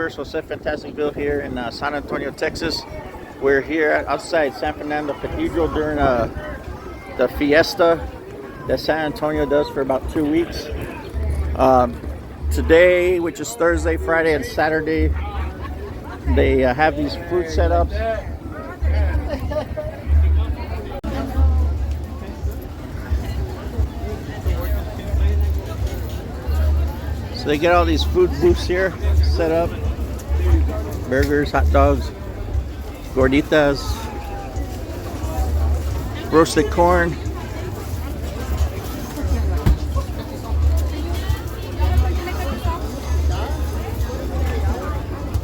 YouTubers, Jose Fantasticville here in San Antonio, Texas. We're here outside San Fernando Cathedral during the Fiesta that San Antonio does for about 2 weeks. Today, which is Thursday, Friday, and Saturday, they have these food setups. So they get all these food booths here set up. Burgers, hot dogs, gorditas, roasted corn.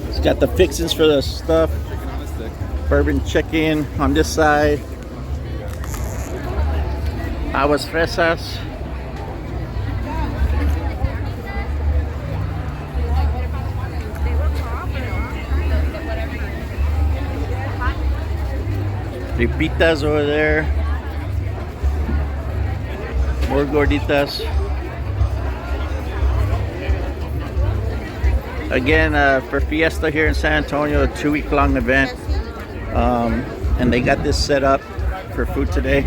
It's got the fixings for the stuff. Bourbon chicken on this side. Aguas fresas. Tripitas over there. More gorditas. Again, for Fiesta here in San Antonio, a 2-week-long event. And they got this set up for food today,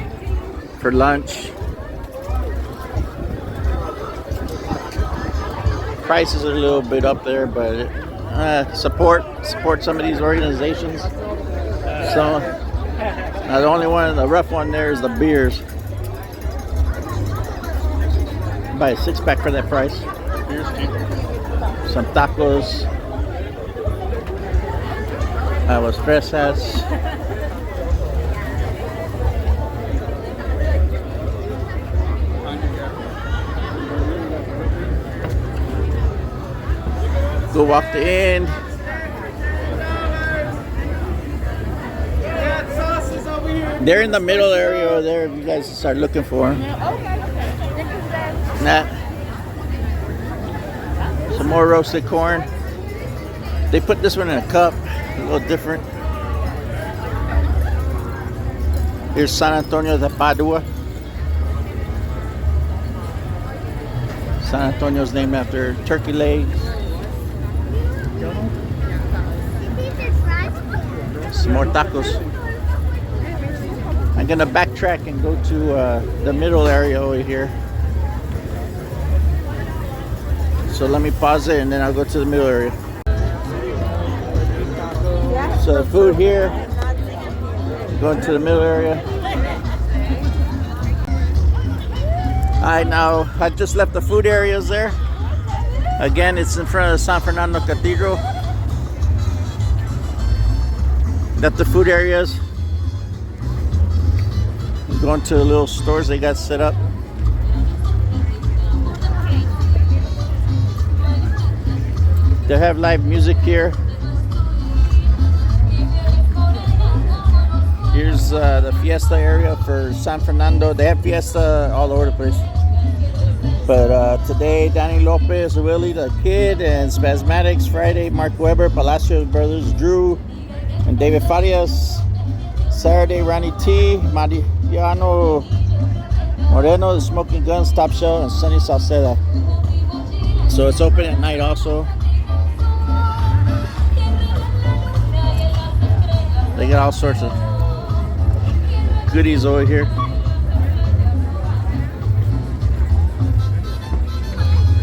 for lunch. Prices are a little bit up there, but support some of these organizations. So. Now the only one, the rough one there is the beers. Buy a 6-pack for that price. Beer's cheap. Some tacos. Aguas fresas. Go walk the end. They're in the middle area over there if you guys start looking for them. Nah. Some more roasted corn. They put this one in a cup, a little different. Here's San Antonio de Padua. San Antonio's named after turkey legs. Some more tacos. I'm gonna backtrack and go to the middle area over here. So let me pause it and then I'll go to the middle area. So the food here, going to the middle area. Alright, now I just left the food areas there. Again, it's in front of the San Fernando Cathedral. Got the food areas. Going to the little stores they got set up. They have live music here. Here's the Fiesta area for San Fernando. They have Fiesta all over the place. But today, Danny Lopez, Willie the Kid, and Spasmatics. Friday, Mark Webber, Palacios Brothers, Drew, and David Farias. Saturday, Ronnie T, Mariano Moreno, The Smoking Guns, Top Shelf, and Sunny Salceda. So it's open at night also. They got all sorts of goodies over here.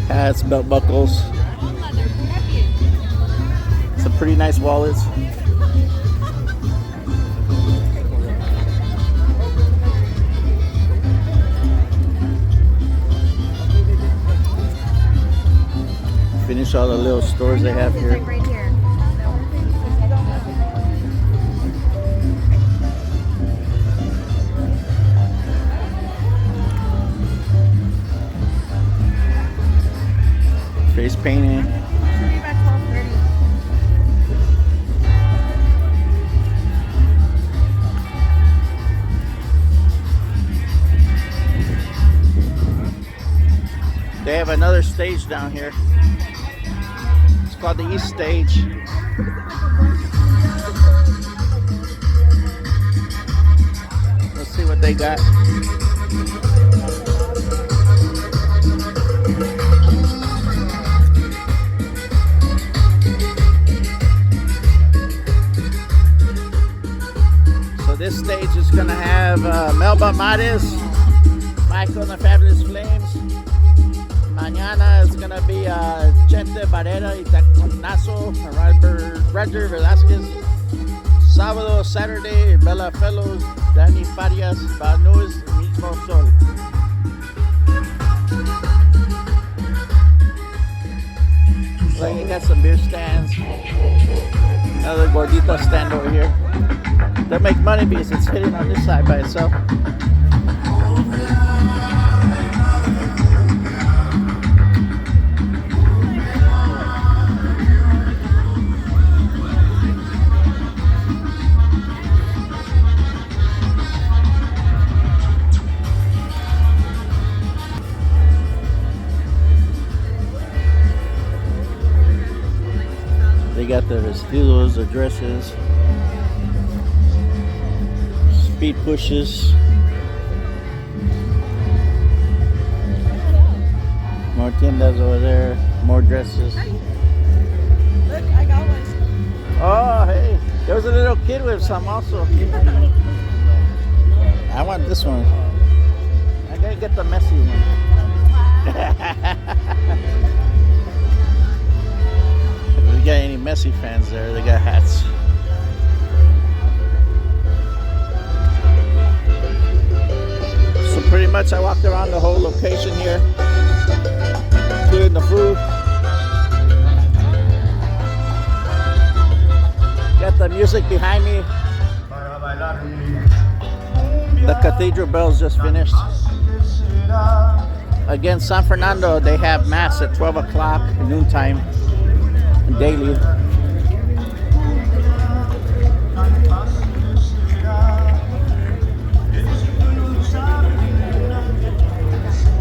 Hats, belt buckles. Some pretty nice wallets. Finish all the little stores they have here. Right here. Face painting. They have another stage down here. It's called the East Stage. Let's see what they got. this stage is gonna have Melba Mares, Michael and the Fabulous Flames. Mañana is gonna be Chente Barrera y Taconazo, Roger Velasquez. Sábado, Saturday, Bella Fellows, Danny Farias, Banús, Mismo Sol. Like you got some beer stands. Another gordita stand over here. They make money because it's sitting on this side by itself. They got the vestidos, the dresses, speed pushes, more tiendas over there, more dresses. Look, I got one. Oh, hey, there was a little kid with some also. I want this one. I gotta get the messy one. If we got any Messi fans there, they got hats. So pretty much I walked around the whole location here, including the food. Got the music behind me. The cathedral bells just finished. Again, San Fernando, they have mass at 12 o'clock noontime daily.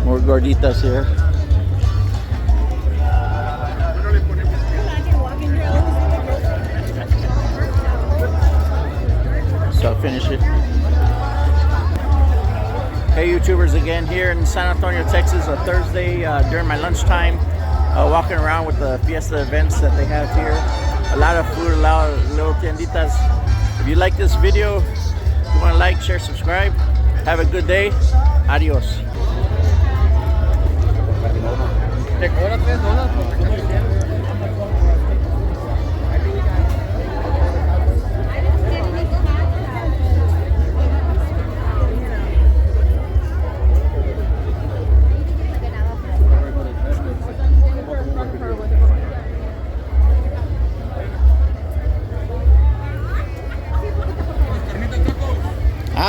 More gorditas here. So I'll finish it. Hey YouTubers, again here in San Antonio, Texas, a Thursday during my lunchtime. Walking around with the Fiesta events that they have here. A lot of food, a lot of little tienditas. If you like this video, you want to like, share, subscribe. Have a good day. Adios.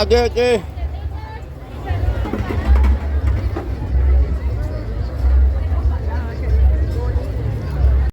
Good.